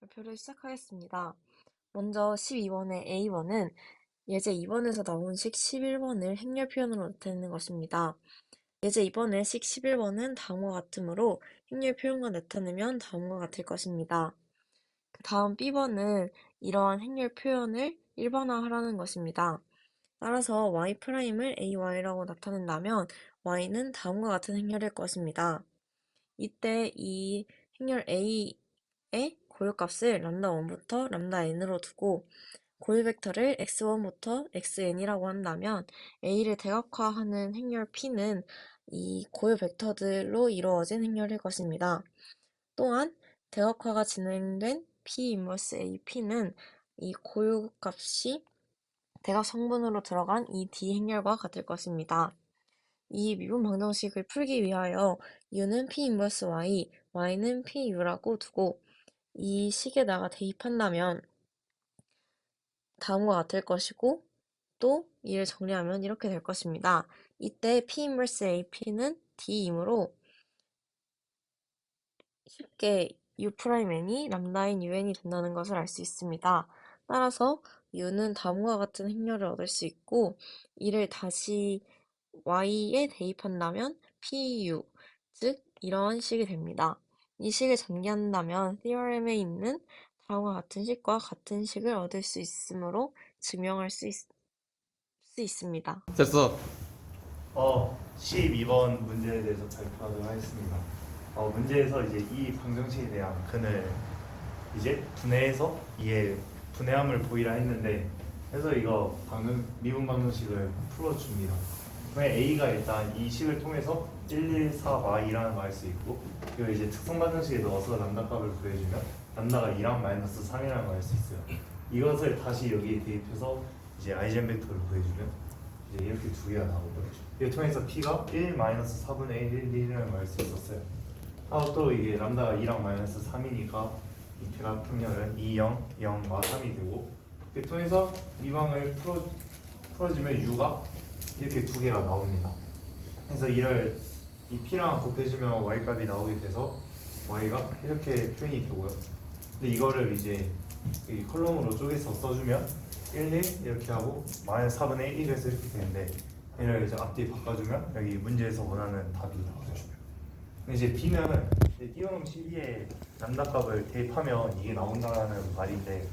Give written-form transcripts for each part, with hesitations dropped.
발표를 시작하겠습니다. 먼저 12번의 A1은 예제 2번에서 나온 식 11번을 행렬 표현으로 나타내는 것입니다. 예제 2번의 식 11번은 다음과 같으므로 행렬 표현과 나타내면 다음과 같을 것입니다. 그 다음 B번은 이러한 행렬 표현을 일반화하라는 것입니다. 따라서 y'을 ay라고 나타낸다면 y는 다음과 같은 행렬일 것입니다. 이때 이 행렬 a의 고유값을 람다1부터 람다_n으로 두고 고유 벡터를 x1부터 xn이라고 한다면 a를 대각화하는 행렬 p는 이 고유 벡터들로 이루어진 행렬일 것입니다. 또한 대각화가 진행된 p 인버스 ap는 이 고유 값이 대각 성분으로 들어간 이 D 행렬과 같을 것입니다. 이 미분 방정식을 풀기 위하여 u는 p 인버스 y, y는 pu라고 두고 이 식에다가 대입한다면 다음과 같을 것이고 또 이를 정리하면 이렇게 될 것입니다. 이때 p 인버스 ap는 d이므로 쉽게 u'n이 람다인 un이 된다는 것을 알 수 있습니다. 따라서 u는 다음과 같은 행렬을 얻을 수 있고 이를 다시 y에 대입한다면 pu, 즉 이러한 식이 됩니다. 이 식을 전개한다면 theorem에 있는 다음과 같은 식과 같은 식을 얻을 수 있으므로 증명할 수 있습니다. 됐어. 12번 문제에 대해서 발표하도록 하겠습니다. 문제에서 이제 이 방정식에 대한 근을 이제 분해해서 이에 분해함을 보이라 했는데 그래서 이거 미분 방정식을 풀어줍니다. 그러면 A가 일단 이 식을 통해서 114y라는 거 할 수 있고 그리고 이제 특성 방정식에 넣어서 람다 값을 구해주면 람다가 2랑 마이너스 3이라는 거 할 수 있어요. 이것을 다시 여기에 대입해서 이제 아이젠 벡터를 구해주면 이제 이렇게 두 개가 나오고요. 이걸 통해서 P가 1 마이너스 4분의 1, 1이라는 걸 알 수 있었어요. 또 이게 람다가 2랑 마이너스 3이니까 이 P가 풍렬은 2, 0, 0과 3이 되고 이걸 통해서 이 방을 풀어주면 U가 이렇게 두 개가 나옵니다. 그래서 이를 이 P랑 곱해주면 Y 값이 나오게 돼서 Y가 이렇게 표현이 되고요. 근데 이거를 이제 이 컬럼으로 쪼개서 써주면 1, 1 이렇게 하고 마이너스 4분의 1에서 이렇게 되는데 얘를 이제 앞뒤 바꿔주면 여기 문제에서 원하는 답이 나오죠. 근데 이제 B는 띄어놓은 12에 람다 값을 대입하면 이게 나온다는 말인데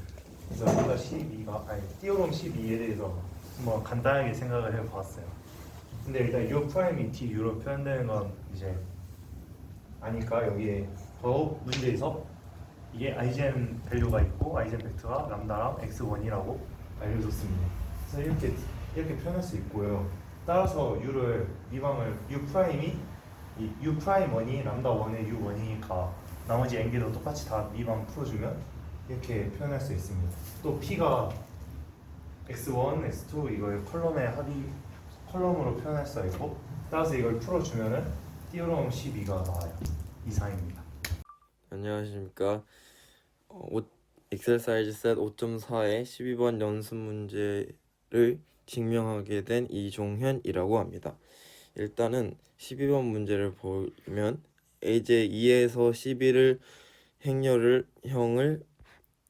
그래서 우리가 12가 아니 띄어놓은 12에 대해서 한번 간단하게 생각을 해봤어요. 근데 일단 U 프라임이 D U로 표현되는 건 이제 아니까 여기에 더욱 문제에서 이게 아이젠 밸류가 있고 아이젠 벡터가 람다랑 x1이라고 알려줬습니다. 그래서 이렇게 표현할 수 있고요. 따라서 U를 미방을 U 프라임이 이 U 프라임 1이 람다 1의 U 1이니까 나머지 n개도 똑같이 다 미방 풀어주면 이렇게 표현할 수 있습니다. 또 P가 x1, x2 이걸 컬럼으로 표현할 수가 있고 따라서 이걸 풀어주면은 띄어놓은 12가 나와요. 이상입니다. 안녕하십니까. 엑셀사이즈 셋 5.4의 12번 연습 문제를 증명하게 된 이종현이라고 합니다. 일단은 12번 문제를 보면 이제 2에서 11을 형을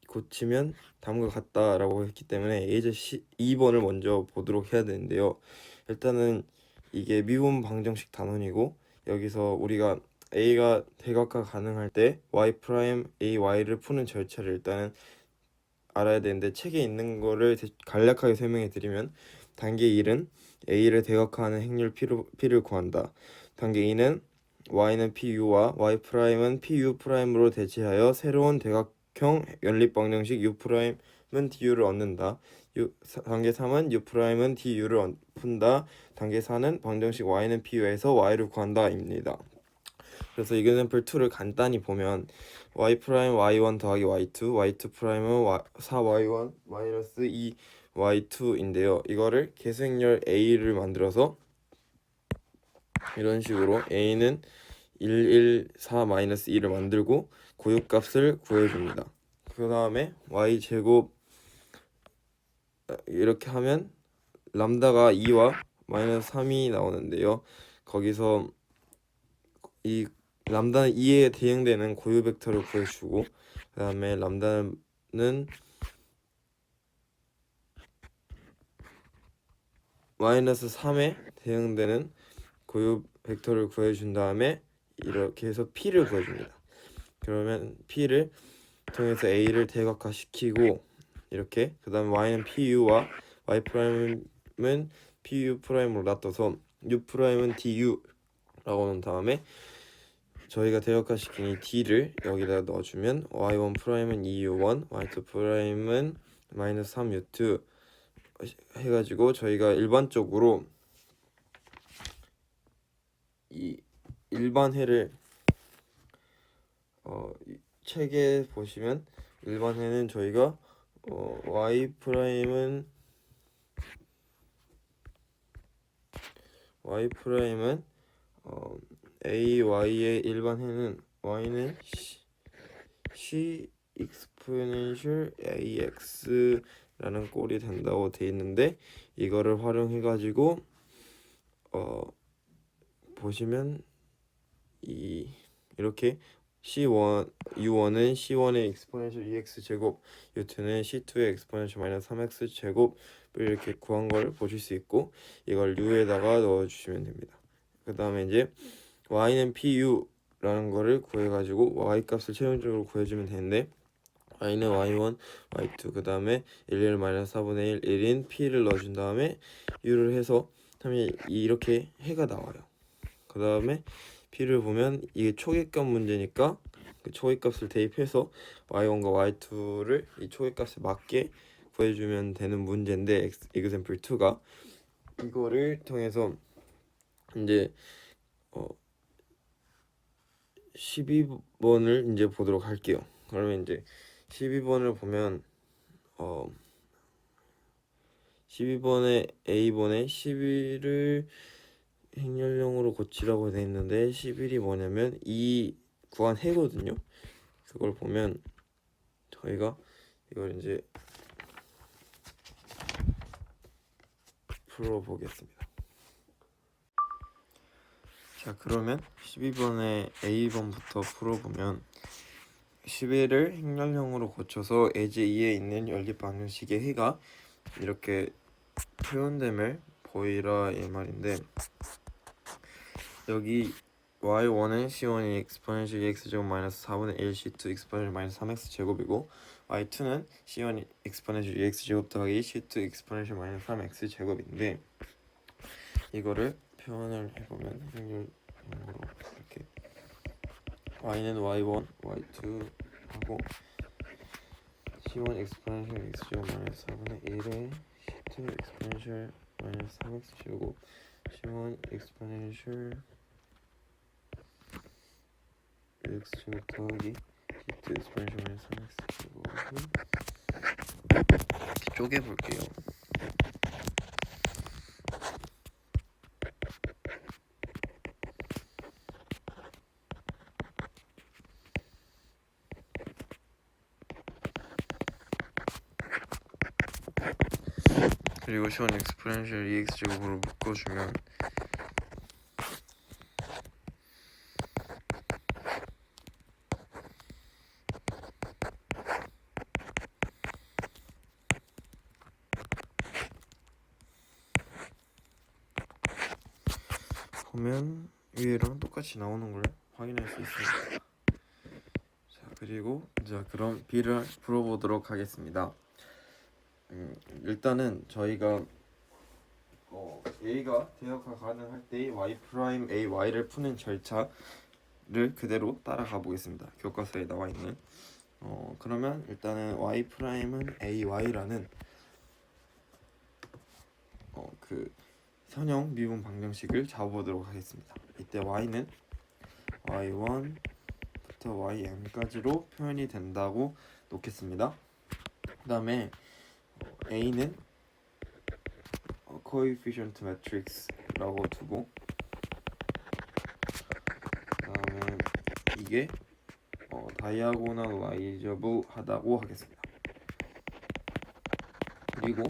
고치면 다음과 같다라고 했기 때문에 이제 2번을 먼저 보도록 해야 되는데요. 일단은 이게 미분 방정식 단원이고 여기서 우리가 a가 대각화 가능할 때 y 프라임 ay를 푸는 절차를 일단은 알아야 되는데 책에 있는 거를 간략하게 설명해 드리면 단계 1은 a를 대각화하는 행렬 p를 구한다. 단계 2는 y는 pu와 y 프라임은 pu 프라임으로 대체하여 새로운 대각형 연립 방정식 u 프라임은 du를 얻는다. 단계 3은 u 프라임은 du를 푼다. 단계 4는 방정식 y는 pu에서 y를 구한다입니다. 그래서 이그램플 2를 간단히 보면 y 프라임 y1 더하기 y2, y2 프라임은 4y1 마이너스 2y2인데요. 이거를 계수행렬 a를 만들어서 이런 식으로 a는 1, 1, 4 마이너스 2를 만들고 고유값을 구해줍니다. 그 다음에 y제곱 이렇게 하면 람다가 2와 마이너스 3이 나오는데요. 거기서 이 람다는 2에 대응되는 고유 벡터를 구해주고, 그 다음에 람다는 마이너스 3에 대응되는 고유 벡터를 구해준 다음에 이렇게 해서 p를 구해줍니다. 그러면 p를 통해서 a를 대각화시키고 이렇게, 그 다음에 y는 pu와 y 프라임은 pu 프라임으로 놔둬서 u 프라임은 du라고 놓은 다음에 저희가 대역화시킨 이 d를 여기다 넣어주면 y1 프라임은 2u1, y2 프라임은 마이너스 3u2 해가지고 저희가 일반적으로 이 일반해를 책에 보시면 일반해는 저희가 y 프라임은 a y의 일반해는 y는 c exponential ax라는 꼴이 된다고 돼 있는데, 이거를 활용해 가지고 보시면 이렇게 C1, U1은 C1의 exponential EX 제곱, U2는 C2의 exponential 마이너스 3X 제곱을 이렇게 구한 걸 보실 수 있고, 이걸 U에다가 넣어주시면 됩니다. 그 다음에 이제 Y는 PU라는 거를 구해가지고 Y 값을 최종적으로 구해주면 되는데, Y는 Y1, Y2, 그 다음에 1, 마이너스 4분의 1인 P를 넣어준 다음에 U를 해서 하면 이렇게 해가 나와요. 그 다음에 P를 보면 이게 초계값 문제니까 그 초계값을 대입해서 y1과 y2를 이 초계값에 맞게 구해주면 되는 문제인데, example 2가 이거를 통해서 이제 12번을 이제 보도록 할게요. 그러면 이제 12번을 보면 12번에 A번에 11을 행렬형으로 고치라고 돼 있는데, 11이 뭐냐면 이 구한 해거든요. 그걸 보면 저희가 이걸 이제 풀어보겠습니다. 자, 그러면 12번의 A번부터 풀어보면 11을 행렬형으로 고쳐서 예제 2에 있는 연립 방정식의 해가 이렇게 표현됨을 보이라 이 말인데, 여기 y1은 c1이 exponential x제곱 마이너스 4분의 1 c2 exponential 마이너스 3x 제곱이고, y2는 c1 exponential x제곱 더하기 c2 exponential 마이너스 3x 제곱인데, 이거를 표현을 해보면 행렬형으로 이렇게 y는 y1, y2 하고 c1 exponential x제곱 마이너스 4분의 1에 c2 exponential 마이너스 3x 제곱, c1 exponential x제곱 더하기 c2 exponential 마이너스 3x 제곱을 이렇게 쪼개볼게요. 그리고 c1 exponential 2x 제곱으로 묶어주면 보면 위에랑 똑같이 나오는 걸 확인할 수 있습니다. 자, 그리고 그럼 B를 풀어보도록 하겠습니다. 일단은 저희가 A가 대역화 가능할 때 y 프라임 A y를 푸는 절차를 그대로 따라가 보겠습니다. 교과서에 나와 있는 그러면 일단은 y 프라임은 A y라는 그 선형 미분 방정식을 잡아보도록 하겠습니다. 이때 y는 y1부터 yn까지로 표현이 된다고 놓겠습니다. 그 다음에 a는 coefficient matrix라고 두고, 그 다음에 이게 diagonalizable하다고 하겠습니다. 그리고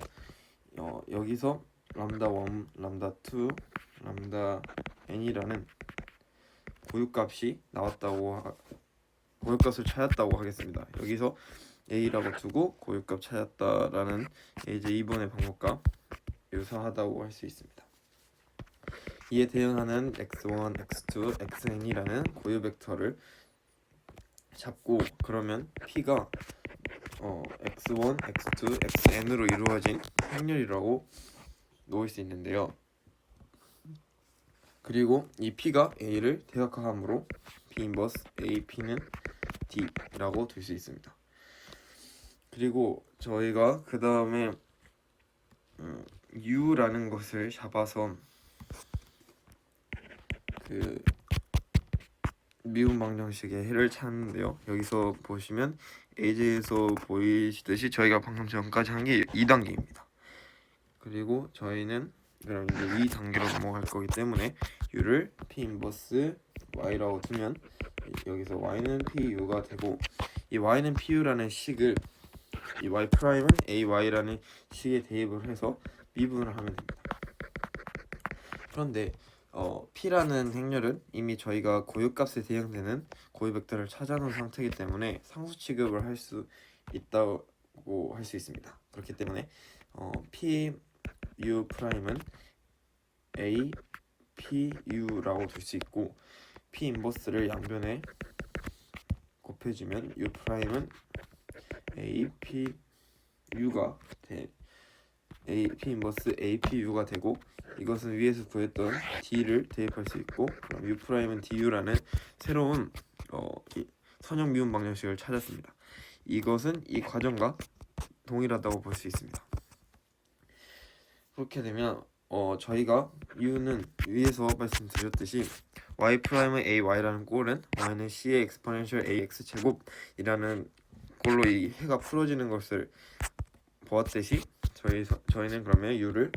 여기서 람다 1, 람다 2, 람다 n이라는 고유값이 고유값을 찾았다고 하겠습니다. 여기서 a라고 두고 고유값 찾았다라는 이제 2번의 방법과 유사하다고 할 수 있습니다. 이에 대응하는 x1, x2, xn이라는 고유 벡터를 잡고 그러면 p가 x1, x2, xn으로 이루어진 행렬이라고 놓을 수 있는데요. 그리고 이 p가 a를 대각화함으로 p 인버스 ap는 d라고 둘 수 있습니다. 그리고 저희가 그 다음에 u라는 것을 잡아서 그 미분 방정식의 해를 찾는데요. 여기서 보시면 예제에서 보이시듯이 저희가 방금 전까지 한 게 2단계입니다. 그리고 저희는 그럼 이제 위 단계로 넘어갈 거기 때문에 u를 p 인버스 y라고 두면 여기서 y는 pu가 되고 이 y는 pu라는 식을 이 y 프라임은 ay라는 식에 대입을 해서 미분을 하면 됩니다. 그런데 p라는 행렬은 이미 저희가 고유값에 대응되는 고유 벡터를 찾아놓은 상태이기 때문에 상수 취급을 할 수 있다고 할 수 있습니다. 그렇기 때문에 p u 프라임은 a p u라고 둘 수 있고 p 인버스를 양변에 곱해주면 u 프라임은 a p u가 p 인버스 a p u가 되고 이것은 위에서 구했던 d를 대입할 수 있고 그럼 u 프라임은 du라는 새로운 선형 미분 방정식을 찾았습니다. 이것은 이 과정과 동일하다고 볼 수 있습니다. 그렇게 되면 저희가 u는 위에서 말씀드렸듯이 y 프라임은 ay라는 꼴은 y는 c의 exponential ax 제곱이라는 꼴로 이 해가 풀어지는 것을 보았듯이 저희는 그러면 u를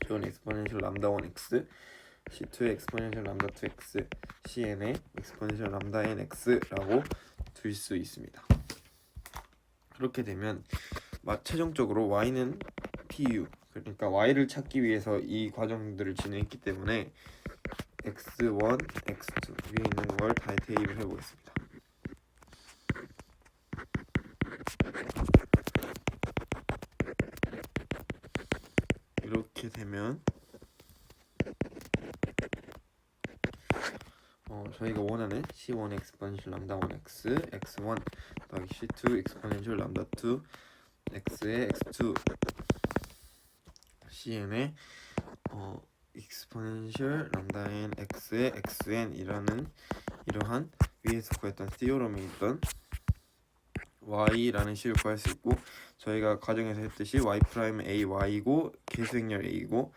C는 exponential lambda 1x, C2의 exponential lambda 2x, Cn의 exponential lambda nx라고 둘 수 있습니다. 그렇게 되면 최종적으로 y는 pu, 그러니까 y를 찾기 위해서 이 과정들을 진행했기 때문에 x1, x2 위에 있는 걸 다 대입을 해보겠습니다. 이렇게 되면 저희가 원하는 C1 exponential lambda 1x, x1 더하기 C2 exponential lambda 2 x의 x2 Cn의 exponential lambda n x의 xn이라는 이러한 위에서 구했던 theorem에 있던 y라는 식을 구할 수 있고 저희가 과정에서 했듯이 y 프라임 a y이고 계수행렬 a이고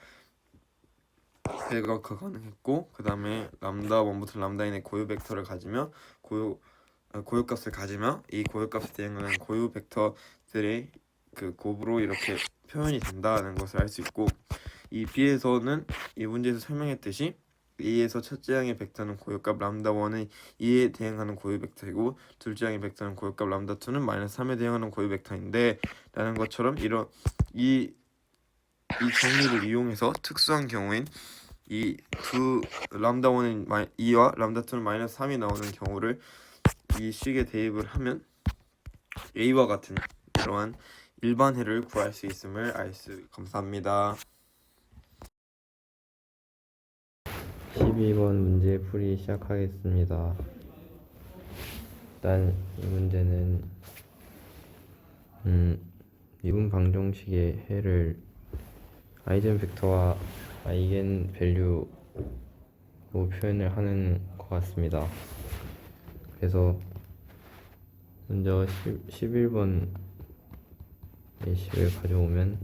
대각화 가능했고 그 다음에 람다 1부터 람다 n의 고유 벡터를 가지며 고유값을 가지며 이 고유값에 대응하는 고유 벡터들의 그 곱으로 이렇게 표현이 된다는 것을 알 수 있고 이 b에서는 이 문제에서 설명했듯이 A에서 첫째 항의 벡터는 고유값 람다 1은 2에 대응하는 고유 벡터이고 둘째 항의 벡터는 고유값 람다 2는 마이너스 3에 대응하는 고유 벡터인데 라는 것처럼 이 정리를 이용해서 특수한 경우인 이 두 람다 1은 2와 람다 2는 마이너스 3이 나오는 경우를 이 식에 대입을 하면 A와 같은 이러한 일반해를 구할 수 있음을 감사합니다. 12번 문제 풀이 시작하겠습니다. 일단 이 문제는 미분 방정식의 해를 아이젠 벡터와 아이겐 밸류로 표현을 하는 것 같습니다. 그래서 먼저 11번 예식을 가져오면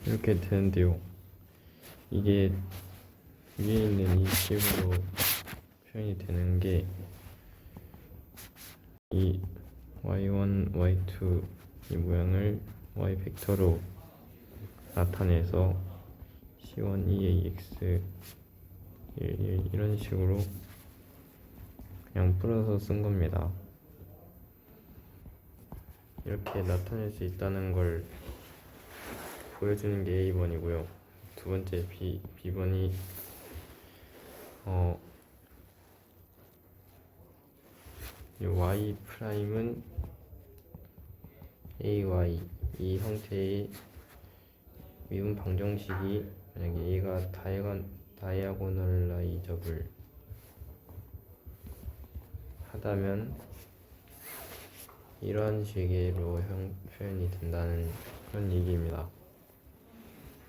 이렇게 되는데요. 이게 위에 있는 이 식으로 표현이 되는 게 이 y1, y2 이 모양을 y 벡터로 나타내서 c1, 2ax 1, 1 이런 식으로 그냥 풀어서 쓴 겁니다. 이렇게 나타낼 수 있다는 걸 보여주는 게 A번이고요. 두 번째 B번이 이 Y 프라임은 AY 이 형태의 미분 방정식이 만약에 A가 다이아고널라이저블 하다면 이런 식으로 표현이 된다는 그런 얘기입니다.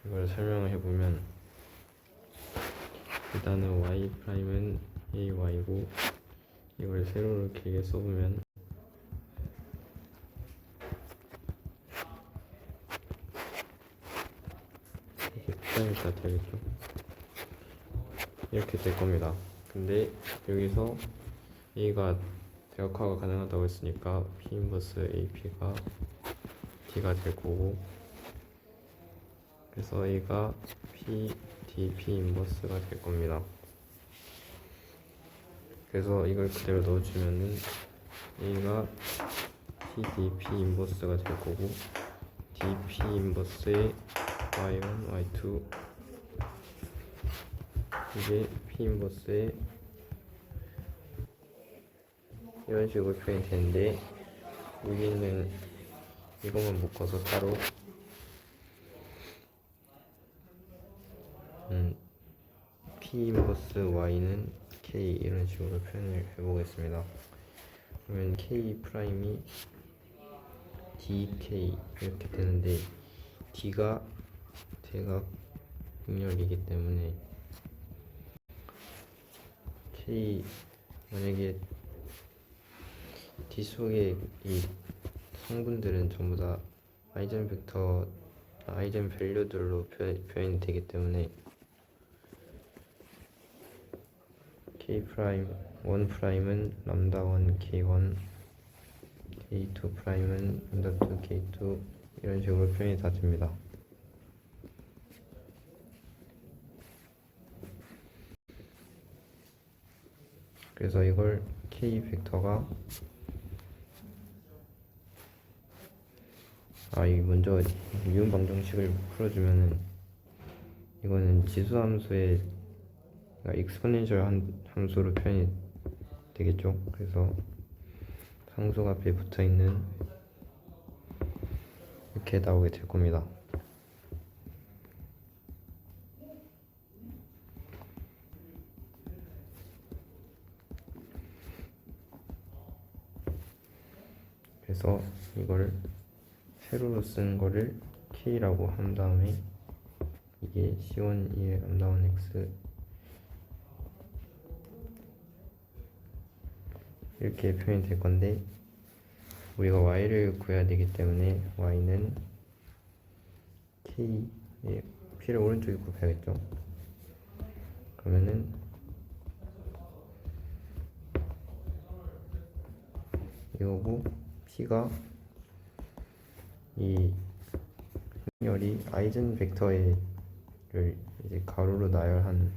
이걸 설명을 해보면 일단은 y 프라임은 ay고 이걸 세로로 길게 써보면 이렇게 프라임이 다 되겠죠. 이렇게 될 겁니다. 근데 여기서 a가 대각화가 가능하다고 했으니까 p 인버스 ap가 d가 될 거고, 그래서 a가 p dp 인버스가 될 겁니다. 그래서 이걸 그대로 넣어주면은 a가 p dp 인버스가 될 거고, dp 인버스의 y1, y2 이게 p 인버스의 이런 식으로 표현이 되는데, 여기는 이것만 묶어서 따로 P 인버스 Y는 K 이런 식으로 표현을 해보겠습니다. 그러면 K 프라임이 DK 이렇게 되는데, D가 대각 극렬이기 때문에 K 만약에 D 속의 이 성분들은 전부 다 아이젠 벡터, 아이젠 밸류들로 표현이 되기 때문에 K 프라임 1 프라임은 람다 1 K1, K2 프라임은 람다 2 K2 이런 식으로 표현이 다 됩니다. 그래서 이걸 K 벡터가 이 먼저 미분 방정식을 풀어주면은 이거는 지수함수의 익스포넨셜 함수로 표현이 되겠죠. 그래서 상수가 앞에 붙어있는 이렇게 나오게 될 겁니다. 그래서 이걸 세로로 쓴 거를 K라고 한 다음에 이게 C1, 2의 람다1 X 이렇게 표현이 될 건데, 우리가 Y를 구해야 되기 때문에 Y는 K의 P를 오른쪽에 곱해야겠죠. 그러면은 이거고, P가 이 행렬이 아이젠 벡터를 이제 가로로 나열한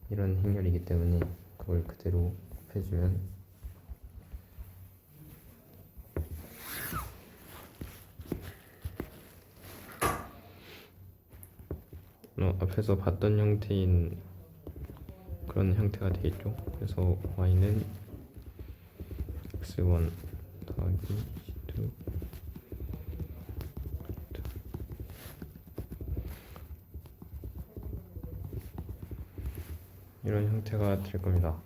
이런 행렬이기 때문에 그걸 그대로 곱해주면 앞에서 봤던 형태인 그런 형태가 되겠죠. 그래서 y는 x1 더하기 c2 이런 형태가 될 겁니다.